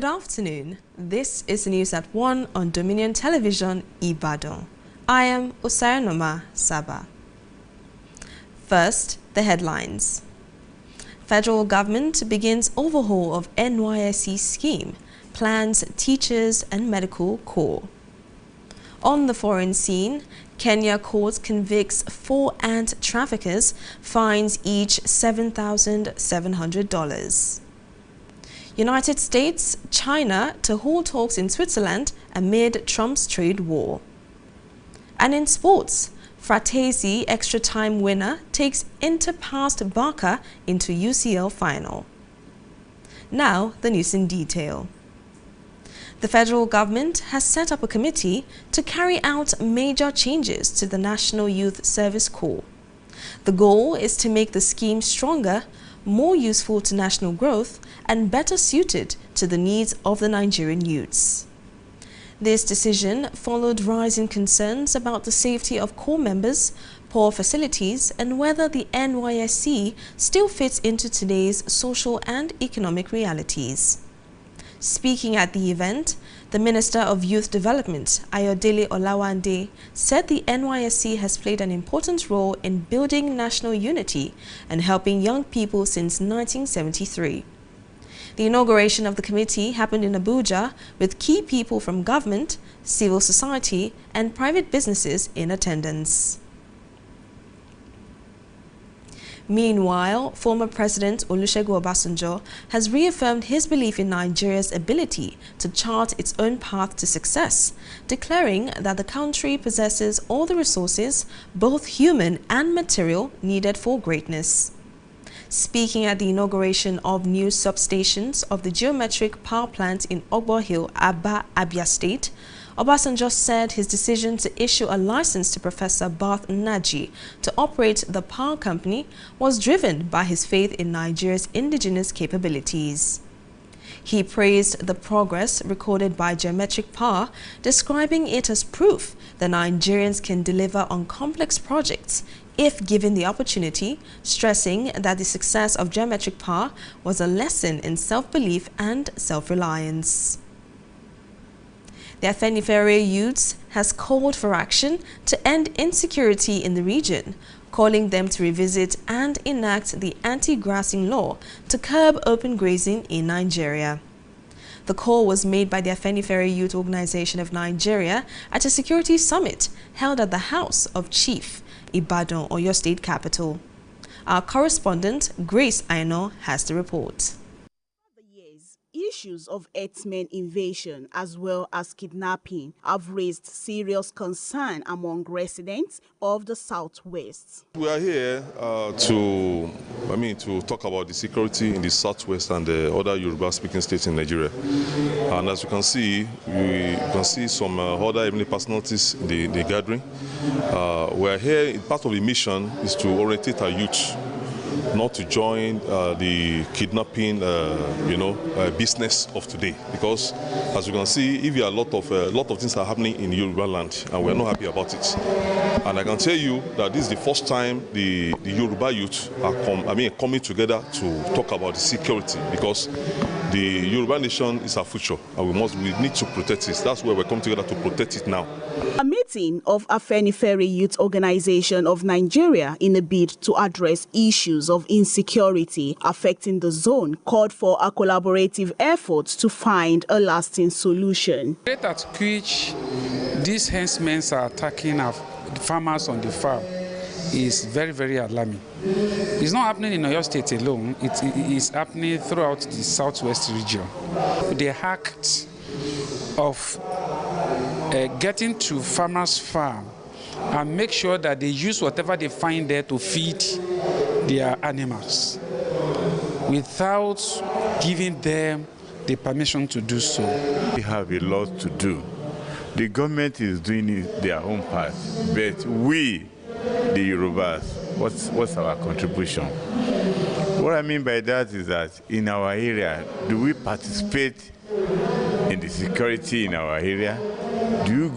Good afternoon. This is the news at 1 on Dominion Television, Ibadan. I am Osayanoma Saba. First, the headlines. Federal government begins overhaul of NYSC scheme, plans teachers and medical corps. On the foreign scene, Kenya court convicts 4 ant traffickers, fines each $7,700. United States, China to hold talks in Switzerland amid Trump's trade war. And in sports, Fratesi extra time winner takes Inter past Barca into UCL final. Now, the news in detail. The federal government has set up a committee to carry out major changes to the National Youth Service Corps. The goal is to make the scheme stronger, more useful to national growth, and better suited to the needs of the Nigerian youths. This decision followed rising concerns about the safety of corps members, poor facilities, and whether the NYSC still fits into today's social and economic realities. Speaking at the event, the Minister of Youth Development, Ayodele Olawande, said the NYSC has played an important role in building national unity and helping young people since 1973. The inauguration of the committee happened in Abuja with key people from government, civil society, and private businesses in attendance. Meanwhile, former President Olusegun Obasanjo has reaffirmed his belief in Nigeria's ability to chart its own path to success, declaring that the country possesses all the resources, both human and material, needed for greatness. Speaking at the inauguration of new substations of the geometric power plant in Ogbo Hill, Aba, Abia State, Obasanjo said his decision to issue a license to Professor Bath Naji to operate the power company was driven by his faith in Nigeria's indigenous capabilities. He praised the progress recorded by Geometric Power, describing it as proof that Nigerians can deliver on complex projects if given the opportunity, stressing that the success of Geometric Power was a lesson in self-belief and self-reliance. The Afenifere Youths has called for action to end insecurity in the region, calling them to revisit and enact the anti-grassing law to curb open grazing in Nigeria. The call was made by the Afenifere Youth Organization of Nigeria at a security summit held at the House of Chief, Ibadan, Oyo State capital. Our correspondent, Grace Aino, has the report. Issues of herdsmen invasion as well as kidnapping have raised serious concern among residents of the Southwest. We are here to talk about the security in the Southwest and the other Yoruba-speaking states in Nigeria. And as you can see, some other eminent personalities in the gathering. We are here. Part of the mission is to orientate our youth not to join the kidnapping, business of today. Because, as you can see, if you are a lot of things are happening in Yoruba land, and we are not happy about it. And I can tell you that this is the first time the Yoruba youth are coming together to talk about the security, because the Yoruba nation is our future, and we need to protect it. That's why we're coming together to protect it now. A meeting of Afenifere Youth Organization of Nigeria in a bid to address issues of insecurity affecting the zone called for a collaborative effort to find a lasting solution. The rate at which these herdsmen are attacking our farmers on the farm is very, very alarming. It's not happening in Oyo State alone, it is happening throughout the Southwest region. The act of getting to farmers' farm and make sure that they use whatever they find there to feed their animals without giving them the permission to do so. We have a lot to do. The government is doing their own part, but we, the Yorubas, what's our contribution? What I mean by that is that in our area, do we participate in the security in our area? You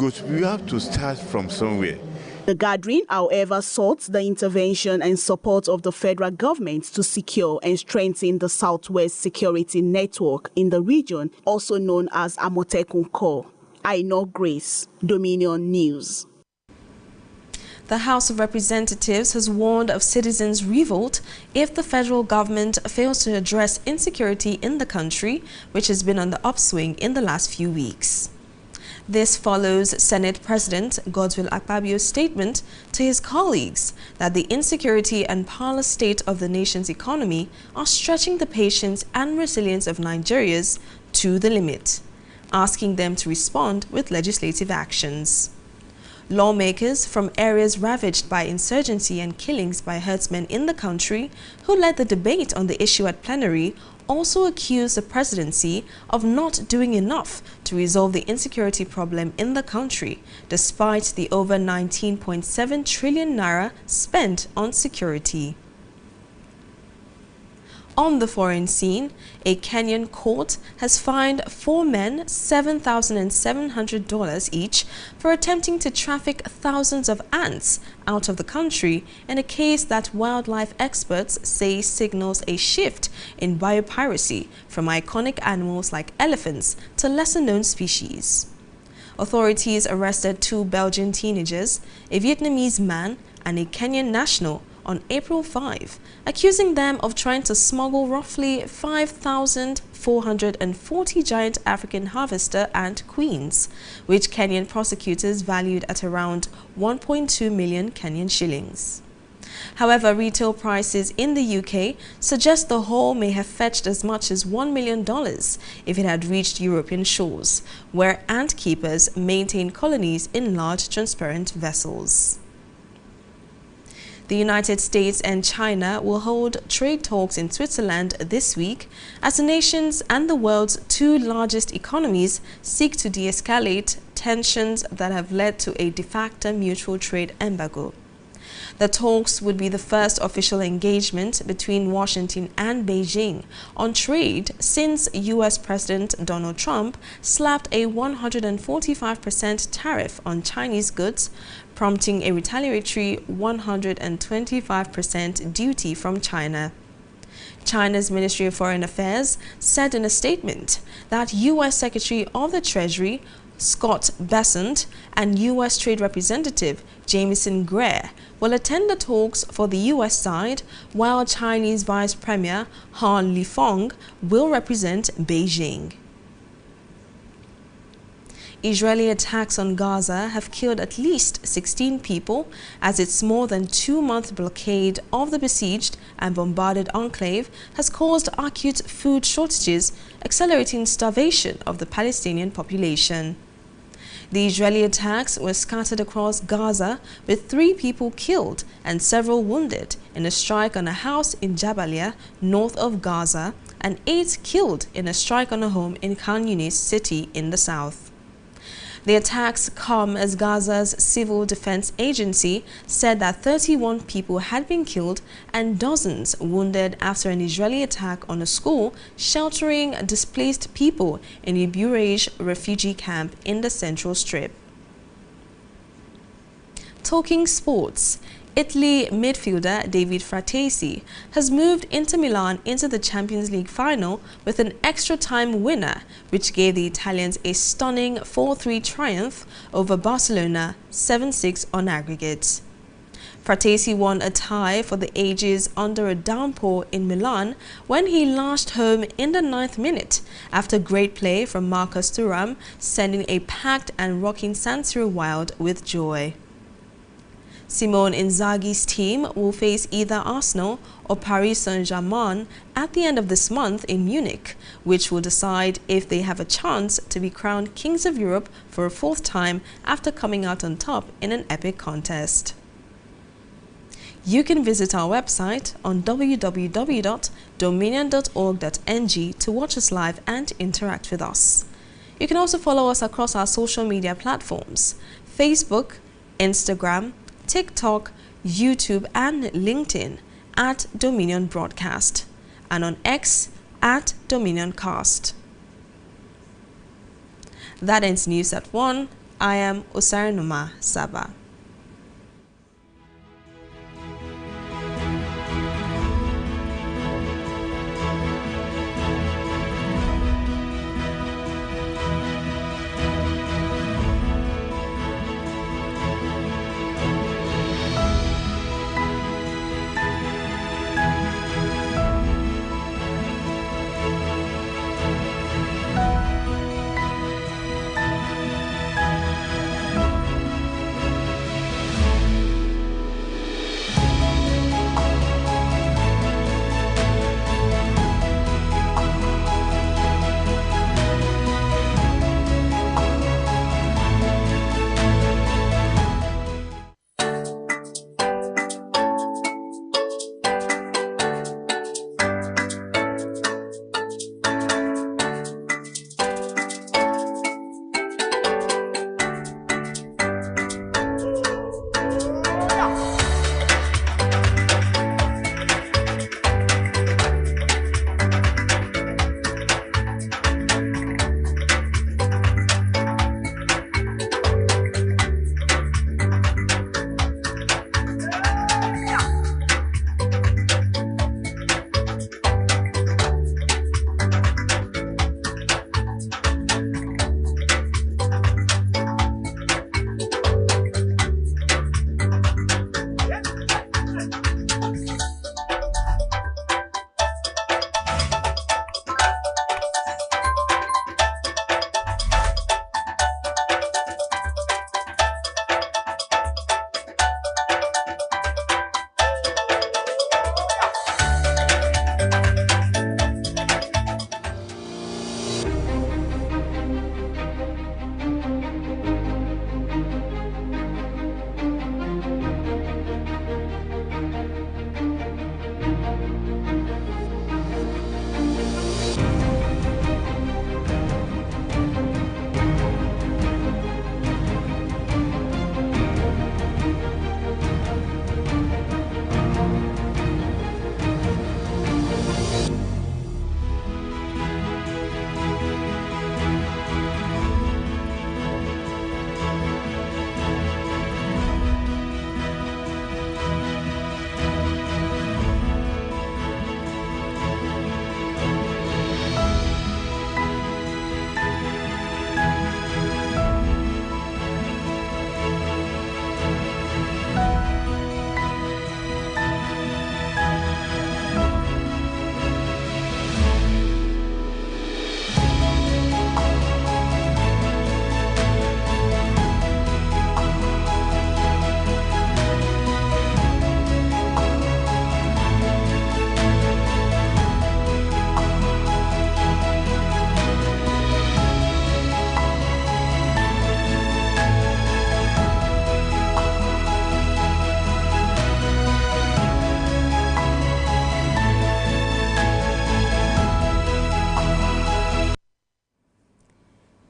have to start from somewhere. The gathering, however, sought the intervention and support of the federal government to secure and strengthen the Southwest Security Network in the region, also known as Amotekun Corps. Aino Grace, Dominion News. The House of Representatives has warned of citizens' revolt if the federal government fails to address insecurity in the country, which has been on the upswing in the last few weeks. This follows Senate President Godswill Akpabio's statement to his colleagues that the insecurity and powerless state of the nation's economy are stretching the patience and resilience of Nigerians to the limit, asking them to respond with legislative actions. Lawmakers from areas ravaged by insurgency and killings by herdsmen in the country, who led the debate on the issue at plenary, also accused the presidency of not doing enough to resolve the insecurity problem in the country, despite the over 19.7 trillion naira spent on security. On the foreign scene, a Kenyan court has fined 4 men $7,700 each for attempting to traffic thousands of ants out of the country in a case that wildlife experts say signals a shift in biopiracy from iconic animals like elephants to lesser-known species. Authorities arrested 2 Belgian teenagers, a Vietnamese man and a Kenyan national, on April 5, accusing them of trying to smuggle roughly 5,440 giant African harvester ant queens, which Kenyan prosecutors valued at around 1.2 million Kenyan shillings. However, retail prices in the UK suggest the haul may have fetched as much as $1 million if it had reached European shores, where ant keepers maintain colonies in large transparent vessels. The United States and China will hold trade talks in Switzerland this week as the nations and the world's 2 largest economies seek to de-escalate tensions that have led to a de facto mutual trade embargo. The talks would be the first official engagement between Washington and Beijing on trade since U.S. President Donald Trump slapped a 145% tariff on Chinese goods, prompting a retaliatory 125% duty from China. China's Ministry of Foreign Affairs said in a statement that U.S. Secretary of the Treasury Scott Bessent and U.S. Trade Representative Jamieson Greer will attend the talks for the U.S. side, while Chinese Vice Premier Han Lifeng will represent Beijing. Israeli attacks on Gaza have killed at least 16 people as its more than 2-month blockade of the besieged and bombarded enclave has caused acute food shortages, accelerating starvation of the Palestinian population. The Israeli attacks were scattered across Gaza, with 3 people killed and several wounded in a strike on a house in Jabalia, north of Gaza, and 8 killed in a strike on a home in Khan Yunis city in the south. The attacks come as Gaza's Civil Defense Agency said that 31 people had been killed and dozens wounded after an Israeli attack on a school sheltering displaced people in a Bureij refugee camp in the Central Strip. Talking sports. Italy midfielder David Fratesi has moved Inter Milan into the Champions League final with an extra-time winner, which gave the Italians a stunning 4-3 triumph over Barcelona, 7-6 on aggregate. Fratesi won a tie for the ages under a downpour in Milan when he lashed home in the 9th minute after great play from Marcus Thuram, sending a packed and rocking San Siro wild with joy. Simone Inzaghi's team will face either Arsenal or Paris Saint-Germain at the end of this month in Munich, which will decide if they have a chance to be crowned Kings of Europe for a 4th time after coming out on top in an epic contest. You can visit our website on www.dominion.org.ng to watch us live and interact with us. You can also follow us across our social media platforms: Facebook, Instagram, TikTok, YouTube and LinkedIn at Dominion Broadcast, and on X at DominionCast. That ends news at 1. I am Osarinoma Saba.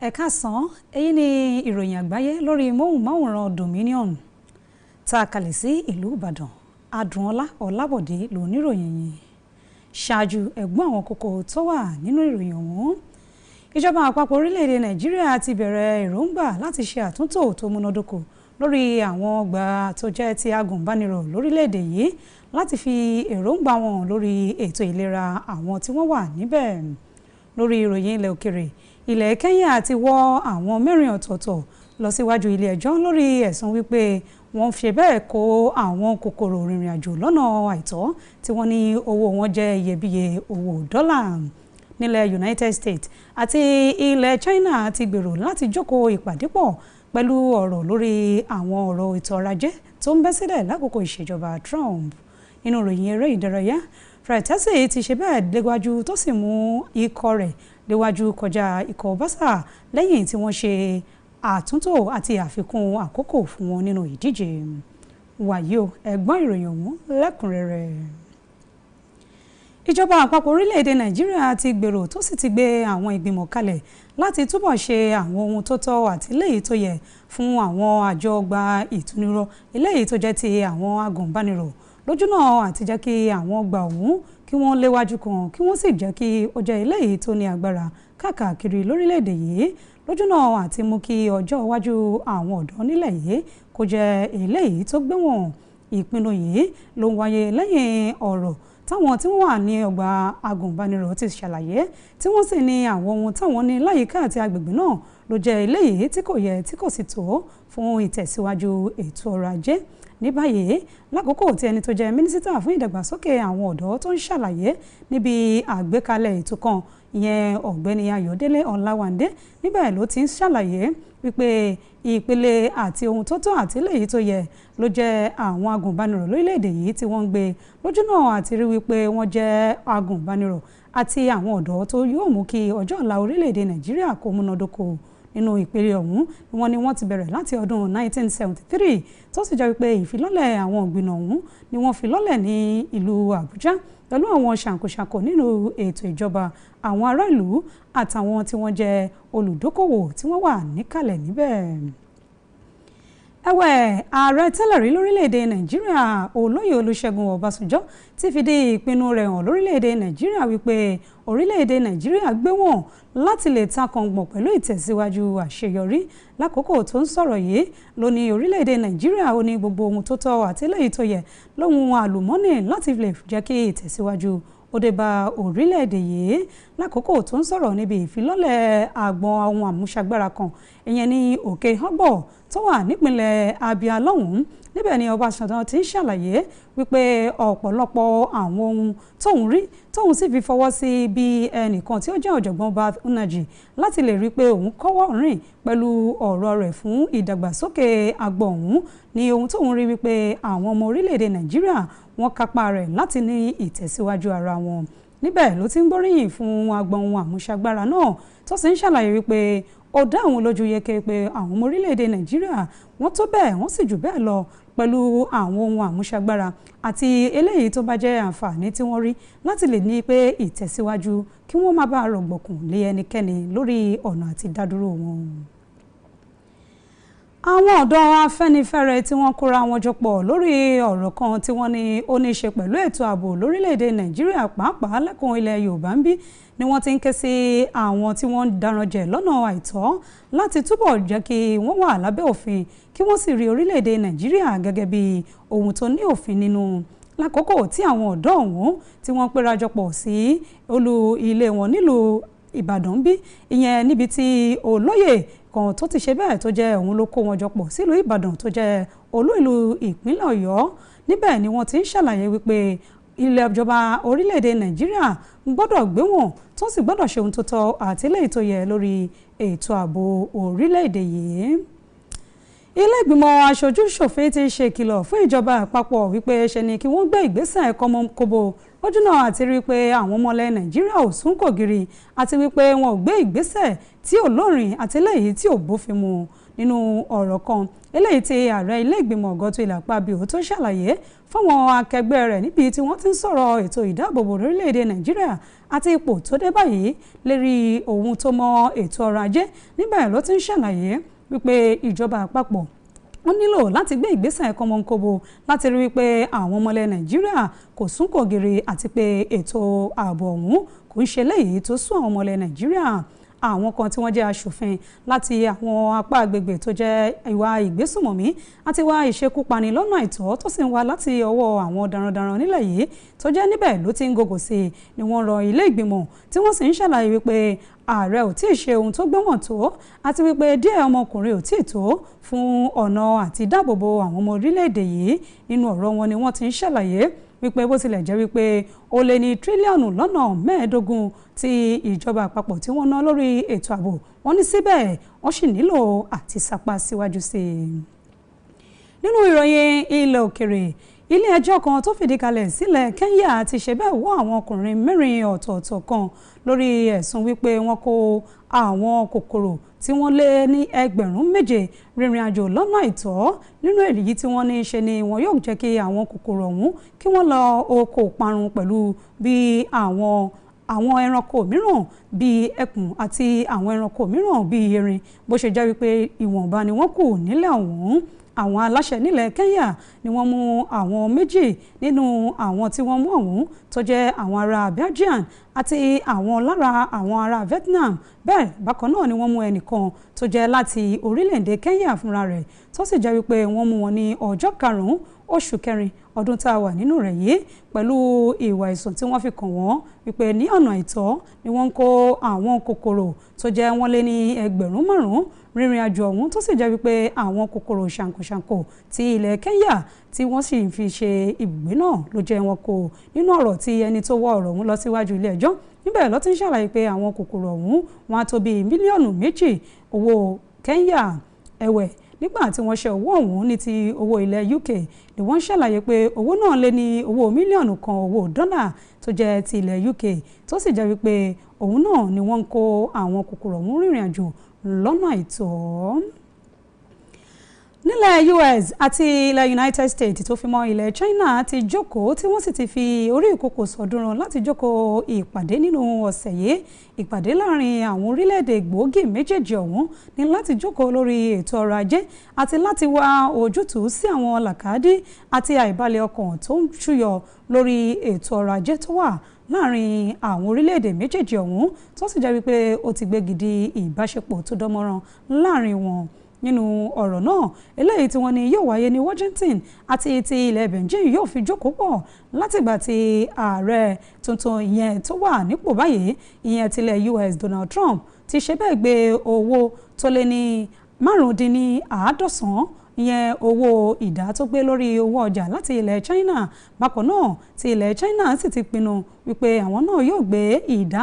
Ẹ káàsán, èyí ni ìròyìn àgbáyé lórí móhùnmáwòrán Dominion tá a kalẹ̀ sí ìlú Ìbàdàn. Adùnọlá Ọlábọ̀dé lóníròyìn yìí. Ṣáájú ẹ̀gbọ́n àwọn kókó tó wà nínú ìròyìn ọ̀hún. Ìjọba àpapọ̀ orílẹ̀-èdè Nàìjíríà ti bẹ̀rẹ̀ èròǹgbà láti ṣe àtúntò tó múnádóko lórí àwọn ọgbà tó jẹ́ ti agùnbánirọ̀ lórílẹ̀-èdè yìí láti fi èròǹgbà wọn lórí ètò ìlera àwọn tí wọ́n wà níbẹ̀. Lórí ìròyìn ilẹ̀ òkèrè, ilẹ̀ Kenya ti wọ́ àwọn 4 ọ̀tọ̀ọ̀tọ̀ lọ síwájú ilé ẹjọ́ lórí ẹ̀sùn wípé wọ́n ṣe bẹ́ẹ̀ kó àwọn kòkòrò rìnrìn àjò lọ́nà àìtọ́ tí wọ́n ní owó wọn jẹ́ iyebíye owó dọ́là. Nílẹ̀ United States àti ilẹ̀ China ti gbèrò láti jókòó ìpàdé pọ̀ pẹ̀lú ọ̀rọ̀ lórí àwọn ọ̀rọ̀ ètò ọrọ̀ ajé tó ń bẹ́ sílẹ̀ lákòókò ìṣèjọba Trump. Nínú ìròyìn eré ìdárayá, Frattesi ti ṣe bẹ́ẹ̀ léwájú tó sì mú ikọ̀ rẹ̀ léwájú kọjá ikọ̀ Barca lẹ́yìn tí wọ́n ṣe àtúntò àti àfikún àkókò fún wọn nínú ìdíje. Wàyí o, ẹ̀gbọ́n ìròyìn ọ̀hún lẹ́kùnrẹ́rẹ́. Ìjọba àpapọ̀ orílẹ̀-èdè Nàìjíríà ti gbèrò tó sì ti gbé àwọn ìgbìmọ̀ kalẹ̀ láti túbọ̀ ṣe àwọn ohun tó tọ́ àti eléyìí tó yẹ fún àwọn àjọ ọgbà ìtúnirọ̀ eléyìí tó jẹ́ ti àwọn agùnbánirọ̀ lójúnà àti jẹ́ kí àwọn ọgbà ọ̀hún kí wọ́n léwájú kan kí wọ́n sì jẹ́ kí ó jẹ́ eléyìí tó ní agbára káàkiri lórílẹ̀-èdè yìí lójúnà àti mú kí ọjọ́ iwájú àwọn ọ̀dọ́ nílẹ̀ yìí kó jẹ́ eléyìí tó gbéwọ̀n. Ìpinnu yìí ló ń wáyé lẹ́yìn ọ̀rọ̀ táwọn tí wọ́n wà ní ọgbà agùnbánirọ̀ ti ṣàlàyé tí wọ́n sì ní àwọn ohun táwọn ní láyìíká àti agbègbè náà ló jẹ́ eléyìí tí kò yẹ tí kò sì tó fún ìtẹ̀síwájú ètò ọrọ̀ ajé. Ní báyìí, lákòókò tí ẹni tó jẹ́ mínísítà fún ìdàgbàsókè àwọn ọ̀dọ́ tó ń ṣàlàyé níbi àgbékalẹ̀ ètò kan, ìyẹn ọ̀gbẹ́ni Ayọ̀délé Ọláwándé, níbẹ̀ ló ti ń ṣàlàyé wípé ìpele àti ohun tó tọ́ àti eléyìí tó yẹ ló jẹ́ àwọn agùnbánirọ̀ lórílẹ̀‐èdè yìí tí wọ́n ń gbé lójúnà àti rí wípé wọ́n jẹ́ agùnbánirọ̀ àti àwọn ọ̀dọ́ tó yóò mú kí ọjọ́ ọ̀la orílẹ̀‐èdè Nàìjíríà kó múnádóko. Nínú ìpele ọ̀hún ni wọ́n ní wọ́n ti bẹ̀rẹ̀ láti ọdún 1973 tó sì jẹ́ wípé ìfilọ́lẹ̀ àwọn ìgbìnà ọ̀hún ni wọ́n fi lọ́lẹ̀ ní ìlú Àbújá pẹ̀lú àwọn ṣàǹkóṣàǹkó nínú ètò ìjọba àwọn ará ìlú àtàwọn tí wọ́n jẹ́ olùdókòwò tí wọ́n wà níkàlẹ̀ níbẹ̀. Ẹ̀wẹ̀, ààrẹ tẹ́lẹ̀ rí lórílẹ̀‐èdè Nàìjíríà Olóyè Olúṣẹ́gun Ọbásanjọ́ ti fìdí ìpinnu rẹ̀ hàn lórílẹ̀‐èdè Nàìjíríà wípé orílẹ̀‐èdè Nàìjíríà gbéwọ̀n láti lè takọ̀ngbọ̀n pẹ̀lú ìtẹ̀síwájú àṣeyọrí. Lákòókò tó ń sọ̀rọ̀ yìí ló ní orílẹ̀‐èdè Nàìjíríà ó ní gbogbo ohun tó tọ́ àti eléyìí tó yẹ lóhun àlùmọ́nì láti lè jẹ́ kí ìtẹ̀síwájú ó dé bá orílẹ̀-èdè yìí. Lákòókò tó ń sọ̀rọ̀ níbi ìfilọ́lẹ̀ àgbọn ohun àmúṣagbára kan ìyẹn ní Òkè Ọ̀gbọ̀ tó wà nípìnlẹ̀ Abia lọ́hùn-ún, níbẹ̀ ni Ọbásanjọ́ ti ń ṣàlàyé wípé ọ̀pọ̀lọpọ̀ àwọn ohun tóun rí tóun sì fi fọwọ́ sí bí ẹnìkan tí ó jẹ́ ọ̀jọ̀gbọ́n Bath Unaji láti lè rí pé òun kọ́wọ́ rìn pẹ̀lú ọ̀rọ̀ rẹ̀ fún ìdàgbàsókè àgbọn ọ̀hún ní ohun tóun rí wípé àwọn ọmọ orílẹ̀-èdè Nàìjíríà wọ́n kápá rẹ̀ láti ní ìtẹ̀síwájú ara wọn. Níbẹ̀ ló ti ń gbóríyìn fún àgbọn ohun àmúṣagbára náà tó sì ń ṣàlàyé wípé ó dá àwọn lójú yeke pé àwọn ọmọ orílẹ̀-èdè Nàìjíríà wọ́n tó bẹ́ẹ̀ wọ́n sì jù bẹ́ẹ̀ lọ pẹ̀lú àwọn ohun àmúṣagbára àti eléyìí tó bá jẹ́ àǹfààní tí wọ́n rí láti lè ní pé ìtẹ̀síwájú kí wọ́n má bàa rọ̀gbọ̀kùn lé ẹnikẹ́ni lórí ọ̀nà àti dádúró wọn. Àwọn ọ̀dọ́ Afẹ́nifẹ́re tí wọ́n kóra wọn jọ pọ̀ lórí ọ̀rọ̀ kan tí wọ́n ní ó ní ṣe pẹ̀lú ètò ààbò lórílẹ̀‐èdè Nàìjíríà pàápàá lẹ́kùn ilẹ̀ Yorùbá ń bí ni wọ́n ti ń ké sí àwọn tí wọ́n ń daran jẹ lọ́nà àìtọ́ láti túbọ̀ jẹ́ kí wọ́n wà lábẹ́ òfin kí wọ́n sì rí orílẹ̀‐èdè Nàìjíríà gẹ́gẹ́ bí ohun tó ní òfin nínú. Lákòókò tí àwọn ọ̀dọ́ ọ̀hún tí wọ́n pérajọ pọ̀ sí olú ilé wọn nílùú Ìbàdàn bí ìyẹn níbi tí olóyè kan tó ti ṣe bẹ́ẹ̀ tó jẹ́ òun ló kó wọn jọ pọ̀ sílùú Ìbàdàn tó jẹ́ olú ìlú ìpínlẹ̀ Ọ̀yọ́. Níbẹ̀ ni wọ́n ti ń ṣàlàyé wípé ilé ìjọba orílẹ̀-èdè Nàìjíríà gbọ́dọ̀ gbé wọn tó sì gbọ́dọ̀ ṣe ohun tó tọ́ àti eléyìí tó yẹ lórí ètò ààbò orílẹ̀-èdè yìí. Ilé ìgbìmọ̀ aṣojú-ṣòfin ti ṣe ìkìlọ̀ fún ìjọba àpapọ̀ wípé ṣe ni kí wọ́n gbé ìgbésẹ̀ kọ́mọkóbó lójúnà àti rí pé àwọn ọmọ ilẹ̀ Nàìjíríà ò sún kògiri àti wípé wọn ò gbé ìgbésẹ̀ tí ò lórin àti eléyìí tí ò bófin mu. nínú ọ̀rọ̀ kan eléyìí tí ààrẹ ilé ìgbìmọ̀ Godswill Akpabio tó ṣàlàyé fáwọn akẹgbẹ́ rẹ̀ níbi tí wọ́n ti ń sọ̀rọ̀ ètò ìdáàbòbò lórílẹ̀‐èdè Nàìjíríà àti ipò tó dé báyìí lérí ohun tó mọ ètò ọrọ̀ ajé. Níbẹ̀ ló ti ń ṣàlàyé wípé ìjọba àpapọ̀ wọ́n nílò láti gbé ìgbésẹ̀ kọ́mọ́nkóbo láti rí wípé àwọn ọmọ ilẹ̀ Nàìjíríà kò sún kògiri àti pé ètò ààbò ọ̀hún kò ń ṣe léyìí tó sún àwọn ọmọ ilẹ̀ Nàìjíríà. Àwọn kan tí wọ́n jẹ́ aṣòfin láti àwọn apá agbègbè tó jẹ́ ìwà ìgbésùmọ̀mí àti ìwà ìṣekúpani lọ́nà àìtọ́ tó sì ń wá láti ọwọ́ àwọn darandaran nílẹ̀ yìí tó jẹ́ níbẹ̀ ló ti ń gògò sí i ni wọ́n rọ ilé ìgbìmọ̀ tí wọ́n sì ń ṣàlàyé wípé ààrẹ ò tí ì ṣe ohun tó gbọ́wọ̀n tó àti wípé díẹ̀ ọmọkùnrin ò tí ì tó fún ọ̀nà àti dáàbòbò àwọn ọmọ orílẹ̀-èdè yìí. Nínú ọ̀rọ̀ wọn ni wọ́n ti ń ṣàlàyé wípé bó tilẹ̀ jẹ́ wípé ó lé ní tírílíọ̀nù lọ́nà 15 tí ìjọba àpapọ̀ tí wọ́n ná lórí ètò ààbò wọ́n ní síbẹ̀ wọ́n sì nílò àti sapá síwájú sí i. Nínú ìròyìn ilẹ̀ òkèrè, ilé ẹjọ́ kan tó fìdí kalẹ̀ sílẹ̀ Kenya ti ṣe bẹ́ẹ̀ wọ́ àwọn ọkùnrin 4 ọ̀tọ̀ọ̀tọ̀ kan lórí ẹ̀sùn wípé wọ́n kó àwọn kòkòrò tí wọ́n lé ní 7,000 rìnrìn àjò lọ́nà àìtọ́. Nínú èyí tí wọ́n ní ṣe ni wọn yóò jẹ́ kí àwọn kòkòrò ọ̀hún kí wọ́n lọ oko parun pẹ̀lú bí àwọn ẹranko mìíràn bíi ẹkùn àti àwọn ẹranko mìíràn bíi erin bó ṣe jẹ́ wípé ìwọ̀nba ni wọ́n kù nílẹ̀ ọ̀hún. Àwọn aláṣẹ nílẹ̀ Kenya ni wọ́n mú àwọn 2 nínú àwọn tí wọ́n mú ọ̀hún tó jẹ́ àwọn ará Belgium àti àwọn lára àwọn ará Vietnam. Bẹ́ẹ̀ bákan náà ni wọ́n mú ẹnìkan tó jẹ́ láti orílẹ̀-èdè Kenya fúnra rẹ̀ tó sì jẹ́ wípé wọ́n mú wọn ní ọjọ́ 5 oṣù kẹrin ọdún tá a wà nínú rẹ̀ yìí pẹ̀lú ìwà ẹ̀sùn tí wọ́n fi kàn wọ́n wípé ní ọ̀nà àìtọ́ ni wọ́n ń kó àwọn kòkòrò tó jẹ́ wọ́n lé ní 5,000 rìnrìn àjò ọ̀hún tó sì jẹ́ wípé àwọn kòkòrò ṣàǹkóṣàǹkó ti ilẹ̀ Kenya tí wọ́n sì fi ṣe ibùgbé náà ló jẹ́ wọn kó. Nínú ọ̀rọ̀ tí ẹni tó wọ́ ọ̀rọ̀ ọ̀hún lọ síwájú ilé ẹjọ́ níbẹ̀ ló ti ń ṣàlàyé pé àwọn kòkòrò ọ̀hún wọn á tó bíi mílíọ̀nù 2 owó Kenya. Ẹ̀wẹ̀ nígbà tí wọ́n ṣe owó ọ̀hún ní ti owó ilẹ̀ UK ni wọ́n ṣàlàyé pé owó náà lé ní owó mílíọ̀nù kan owó dọ́là tó jẹ́ ti ilẹ̀ UK tó sì jẹ́ wípé òun náà ni wọ́n ń kó àwọn kòkòrò ọ̀hún rìnrìn àjò lọ́nà àìtọ́. Nílẹ̀ US àti ilẹ̀ United States tó fi mọ́ ilẹ̀ China ti jókòó tí wọ́n sì ti fi orí ìkòkò sọ̀dúnrún láti jókòó ìpàdé nínú ọ̀sẹ̀ yìí. Ìpàdé láàrin àwọn orílẹ̀-èdè gbòógì méjèèjì ọ̀hún ní láti jókòó lórí ètò ọrọ̀ ajé àti láti wá ojútùú sí àwọn làkàdí àti àìbalẹ̀ ọkàn tó ń ṣúyọ lórí ètò ọrọ̀ ajé tó wà láàrin àwọn orílẹ̀-èdè méjèèjì ọ̀hún tó sì jẹ́ wípé ó ti gbé gidi ìbáṣepọ̀ tó dánmọ́rán láàrin wọn. Nínú ọ̀rọ̀ náà eléyìí tí wọ́n ní yóò wáyé ní Washington àti ti ilẹ̀ Beijing yóò fi jókòó pọ̀ látìgbà tí ààrẹ tuntun ìyẹn tó wà nípò báyìí ìyẹn tilẹ̀ US Donald Trump ti ṣe bẹ́ẹ̀ gbé owó tó lé ní 95 ìyẹn owó ìdá tó gbé lórí owó ọjà láti ilẹ̀ China. Bákan náà tí ilẹ̀ China sì ti pinnu wípé àwọn náà yóò gbé ìdá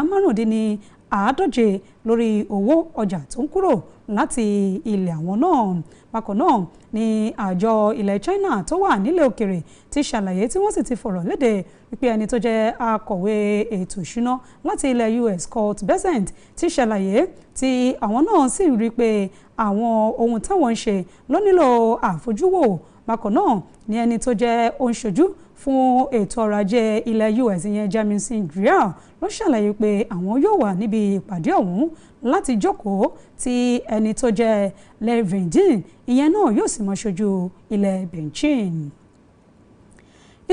95 lórí owó ọjà tó ń kúrò láti ilẹ̀ àwọn náà. Bákan náà ni àjọ ilẹ̀ China tó wà nílẹ̀ òkèrè ti ṣàlàyé tí wọ́n sì ti fọ̀rọ̀ léde wípé ẹni tó jẹ́ akọ̀wé ètò ìṣúná láti ilẹ̀ US Scott Bessent ti ṣàlàyé tí àwọn náà sì rí pé àwọn ohun táwọn ń ṣe ló nílò àfojúwò. Bákan náà ni ẹni tó jẹ́ òǹṣojú fún ètò ọrọ̀ ajé ilẹ̀ US ìyẹn Jamieson Grier ló ṣàlàyé pé àwọn yóò wà níbi ìpàdé ọ̀hún láti jókòó tí ẹni tó jẹ́ Levin ìyẹn náà yóò sì mọ́ ṣojú ilẹ̀ Beijing.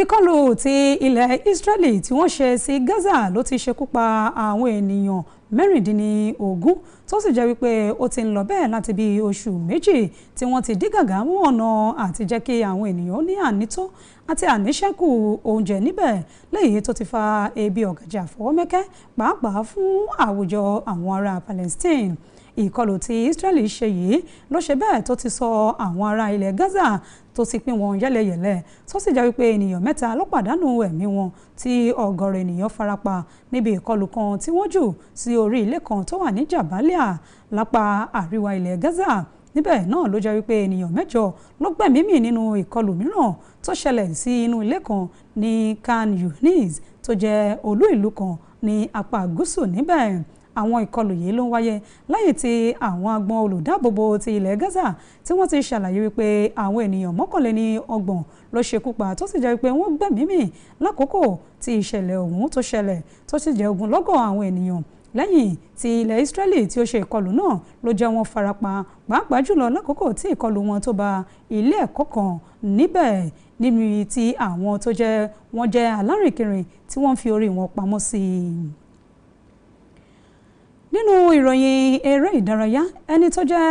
Ìkọlù ti ilẹ̀ Israeli tí wọ́n ṣe sí Gaza ló ti ṣekú pa àwọn ènìyàn 16 tó sì jẹ́ wípé ó ti ń lọ bẹ́ẹ̀ láti bí oṣù méjì tí wọ́n ti dí gàgá mú ọ̀nà àti jẹ́ kí àwọn ènìyàn ní ànító àti àníṣẹ́kù oúnjẹ níbẹ̀ léyìí tó ti fa ebi ọ̀gàjà fọwọ́mẹ́kẹ́ pàápàá fún àwùjọ àwọn ará Palestine. Ìkọlù tí Israeli ṣe yìí ló ṣe bẹ́ẹ̀ tó ti sọ àwọn ará ilẹ̀ Gaza tó ti pín wọn yẹ́lẹyẹ̀lẹ tó sì jẹ́ wípé ènìyàn 3 ló pàdánù ẹ̀mí wọn tí ọ̀gọ̀rọ̀ ènìyàn farapa níbi ìkọlù kan tí wọ́n jù sí orí ilé kan tó wà ní Jabalia lápá àríwá ilẹ̀ Gaza. Níbẹ̀ náà ló jẹ́ wípé ènìyàn 8 ló gbẹ̀mí mì nínú ìkọlù mìíràn tó ṣẹlẹ̀ sí inú ilé kan ní Khan Yunis tó jẹ́ olú ìlú kan ní apá gúúsù níbẹ̀. àwọn ìkọlù yìí ló ń wáyé lẹ́yìn tí àwọn agbọn olùdáàbòbò ti ilẹ̀ Gaza tí wọ́n ti ṣàlàyé wípé àwọn ènìyàn 31 ló ṣekú pa tó sì jẹ́ wípé wọ́n gbẹ̀mí mì lákòókò tí ìṣẹ̀lẹ̀ ọ̀hún tó ṣẹlẹ̀ tó sì jẹ́ ogunlọ́gọ̀ àwọn ènìyàn lẹ́yìn tí ilẹ̀ Israeli tí ó ṣe ìkọlù náà ló jẹ́ wọ́n farapa pàápàá jùlọ lákòókò tí ìkọlù wọn tó ba ilé ẹ̀kọ́ kan níbẹ̀ níbi tí àwọn tó jẹ́ wọ́n jẹ́ alárìnkiri tí wọ́n fi orí wọn pamọ́ sí i. Nínú ìròyìn eré ìdárayá ẹni tó jẹ́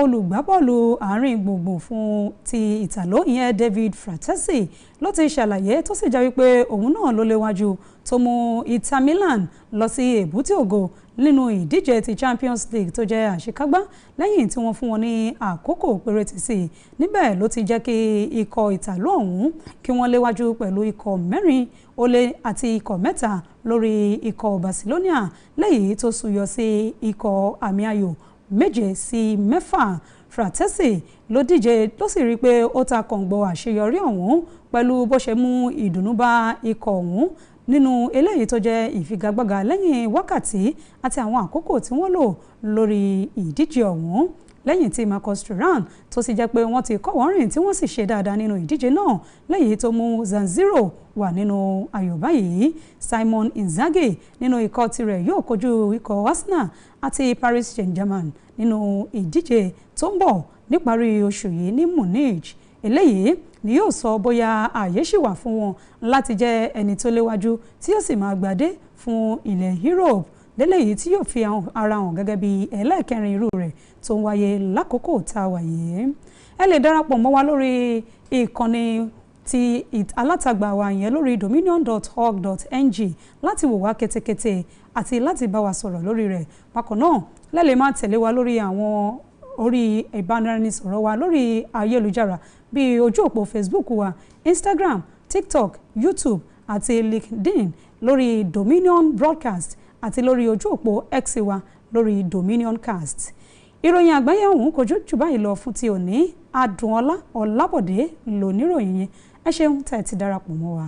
olùgbábọ́ọ̀lù àárín gbùngbùn fún ti ìtàló ìyẹn David Fratesi ló ti ṣàlàyé tó sì jẹ́ wípé òun náà ló léwájú tó mú Inter Milan lọ sí èbúté ògo nínú ìdíje ti Champions League tó jẹ́ àṣekágbá lẹ́yìn tí wọ́n fún wọn ní àkókò péréte sí i níbẹ̀ ló ti jẹ́ kí ikọ̀ ìtàló ọ̀hún kí wọ́n léwájú pẹ̀lú ikọ̀ 4 àti ikọ̀ 3 lórí ikọ̀ Barcelona lẹ́yìn tó súyọ sí ikọ̀ àmì ayò 7-6. Fratesi ló díje ló sì rí pé ó ta kọ̀ǹgbọ̀ àṣeyọrí ọ̀hún pẹ̀lú bó ṣe mú ìdùnnú bá ikọ̀ ọ̀hún nínú eléyìí tó jẹ́ ìfigagbága lẹ́yìn wákàtí àti àwọn àkókò tí wọ́n lò lórí ìdíje ọ̀hún lẹ́yìn tí Marcus Thuram tó sì jẹ́ pé wọ́n ti kọ́ wọ́n rìn tí wọ́n sì ṣe dáadáa nínú ìdíje náà lẹ́yìn tó mú Zanziro wà nínú ayò báyìí. Simon Inzaghi nínú ikọ̀ tirẹ̀ yóò kojú ikọ̀ Arsenal àti Paris Saint-Germain nínú ìdíje tó ń bọ̀ níparí oṣù yìí ní Munich. Eléyìí ni yóò sọ bóyá ààyè ṣì wà fún wọn láti jẹ́ ẹni tó léwájú tí yóò sì máa gbadé fún ilẹ̀ Europe lélẹ́yìí tí yóò fi ara hàn gẹ́gẹ́ bí ẹlẹ́ẹ̀kẹrin irú rẹ̀ tó ń wáyé lákòókò tá a wà yìí. Ẹ lè darapọ̀ mọ́ wa lórí ìkànnì ti alátagbà wa yẹn lórí dominion.org.ng láti wò wá ketekete àti láti bá wa sọ̀rọ̀ lórí rẹ̀. Bákan náà lẹ́lẹ̀ máa tẹ̀lé wa lórí àwọn orí ìbánisọ̀rọ̀ wa lórí ayélujára bíi ojú òpó Facebook wa, Instagram, TikTok, YouTube àti LinkedIn lórí Dominion Broadcast àti lórí ojú òpó X wa lórí Dominion Cast. Ìròyìn àgbáyé ọ̀hún kò jù báyìí lọ fún ti òní. Adùnọlá Ọlábọ̀dé lóníròyìn yẹn. Ẹ ṣeun tẹ́ ti darapọ̀ mọ́ wa.